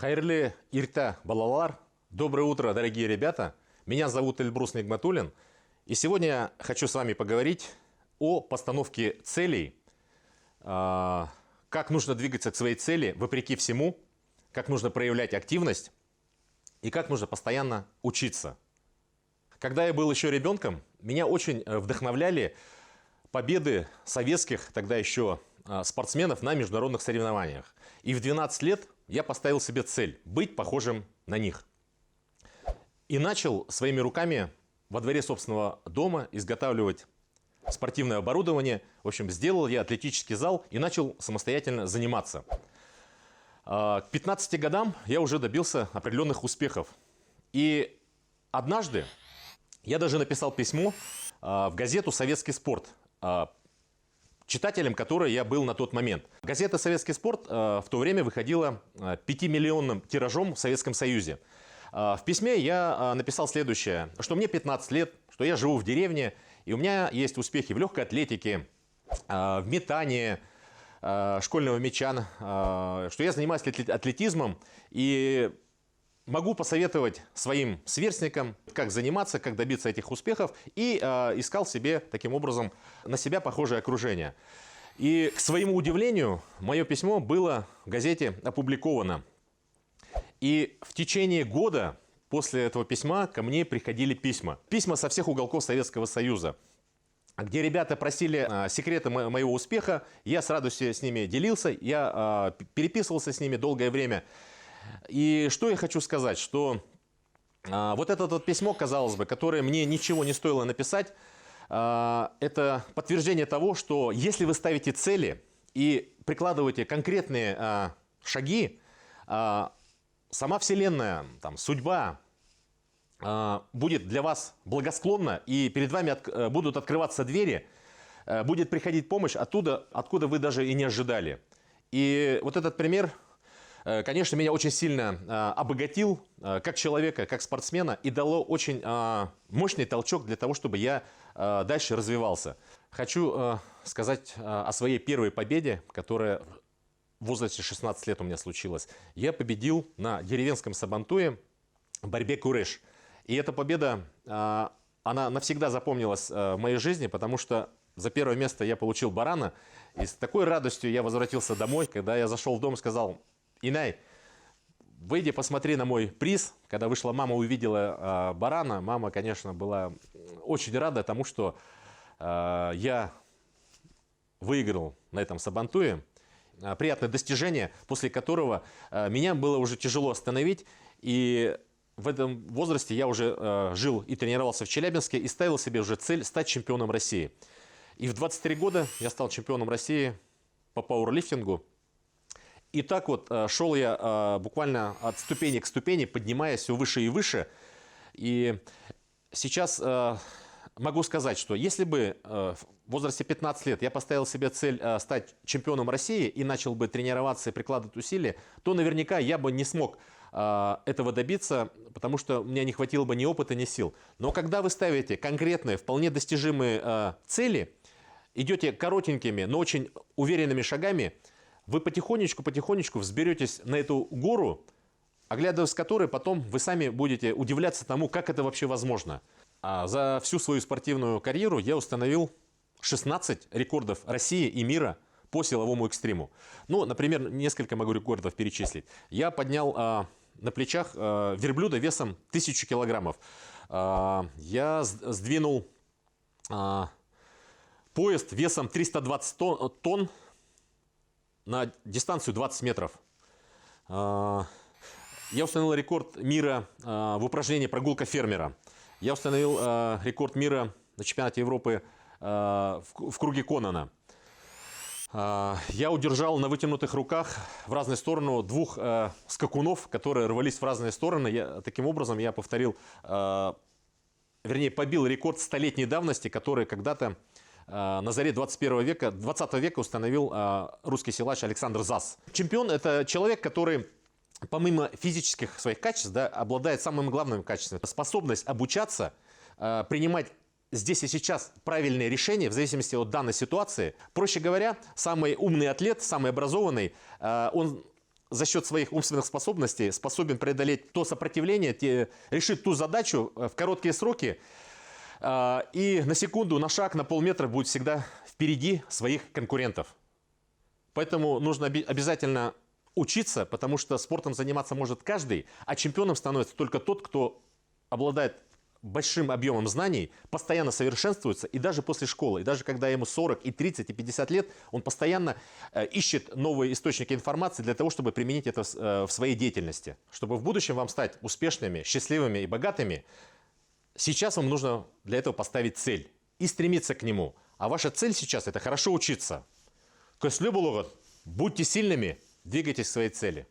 Хайрле ирта балалар. Доброе утро, дорогие ребята. Меня зовут Эльбрус Нигматуллин. И сегодня я хочу с вами поговорить о постановке целей, как нужно двигаться к своей цели вопреки всему, как нужно проявлять активность и как нужно постоянно учиться. Когда я был еще ребенком, меня очень вдохновляли победы советских, тогда еще спортсменов на международных соревнованиях. И в 12 лет я поставил себе цель – быть похожим на них. И начал своими руками во дворе собственного дома изготавливать спортивное оборудование. В общем, сделал я атлетический зал и начал самостоятельно заниматься. К 15 годам я уже добился определенных успехов. И однажды я даже написал письмо в газету «Советский спорт», читателем которой я был на тот момент. Газета «Советский спорт» в то время выходила 5-миллионным тиражом в Советском Союзе. В письме я написал следующее, что мне 15 лет, что я живу в деревне, и у меня есть успехи в легкой атлетике, в метании школьного мяча, что я занимаюсь атлетизмом и могу посоветовать своим сверстникам, как заниматься, как добиться этих успехов, и искал себе таким образом на себя похожее окружение. И, к своему удивлению, мое письмо было в газете опубликовано. И в течение года после этого письма ко мне приходили письма. Письма со всех уголков Советского Союза, где ребята просили секреты моего успеха. Я с радостью с ними делился, я переписывался с ними долгое время. И что я хочу сказать, что вот это вот письмо, казалось бы, которое мне ничего не стоило написать, это подтверждение того, что если вы ставите цели и прикладываете конкретные шаги, сама Вселенная, судьба будет для вас благосклонна, и перед вами будут открываться двери, будет приходить помощь оттуда, откуда вы даже и не ожидали. И вот этот пример, конечно, меня очень сильно обогатил как человека, как спортсмена, и дало очень мощный толчок для того, чтобы я дальше развивался. Хочу сказать о своей первой победе, которая в возрасте 16 лет у меня случилась. Я победил на деревенском сабантуе в борьбе куреш. И эта победа, она навсегда запомнилась в моей жизни, потому что за первое место я получил барана. И с такой радостью я возвратился домой, когда я зашел в дом, сказал: «Инай, выйди, посмотри на мой приз». Когда вышла мама, увидела барана, мама, конечно, была очень рада тому, что я выиграл на этом сабантуе. Приятное достижение, после которого меня было уже тяжело остановить. И в этом возрасте я уже жил и тренировался в Челябинске и ставил себе уже цель стать чемпионом России. И в 23 года я стал чемпионом России по пауэрлифтингу. И так вот шел я буквально от ступени к ступени, поднимаясь все выше и выше. И сейчас могу сказать, что если бы в возрасте 15 лет я поставил себе цель стать чемпионом России и начал бы тренироваться и прикладывать усилия, то наверняка я бы не смог этого добиться, потому что у меня не хватило бы ни опыта, ни сил. Но когда вы ставите конкретные, вполне достижимые цели, идете коротенькими, но очень уверенными шагами, вы потихонечку взберетесь на эту гору, оглядываясь с которой потом вы сами будете удивляться тому, как это вообще возможно. За всю свою спортивную карьеру я установил 16 рекордов России и мира по силовому экстриму. Ну, например, несколько могу рекордов перечислить. Я поднял на плечах верблюда весом 1000 килограммов. Я сдвинул поезд весом 320 тонн на дистанцию 20 метров. Я установил рекорд мира в упражнении «Прогулка фермера». Я установил рекорд мира на чемпионате Европы в круге Конана. Я удержал на вытянутых руках в разные стороны двух скакунов, которые рвались в разные стороны. Таким образом я повторил, вернее, побил рекорд столетней давности, который когда-то на заре 20 века установил русский силач Александр Зас. Чемпион – это человек, который помимо физических своих качеств, обладает самым главным качеством – способность обучаться, принимать здесь и сейчас правильные решения в зависимости от данной ситуации. Проще говоря, самый умный атлет, самый образованный, он за счет своих умственных способностей способен преодолеть то сопротивление, решить ту задачу в короткие сроки. И на секунду, на шаг, на полметра будет всегда впереди своих конкурентов. Поэтому нужно обязательно учиться, потому что спортом заниматься может каждый, а чемпионом становится только тот, кто обладает большим объемом знаний, постоянно совершенствуется, и даже после школы, и даже когда ему 40, и 30, и 50 лет, он постоянно ищет новые источники информации для того, чтобы применить это в своей деятельности. Чтобы в будущем вам стать успешными, счастливыми и богатыми, сейчас вам нужно для этого поставить цель и стремиться к нему. А ваша цель сейчас – это хорошо учиться. Көслі болуға, будьте сильными, двигайтесь к своей цели.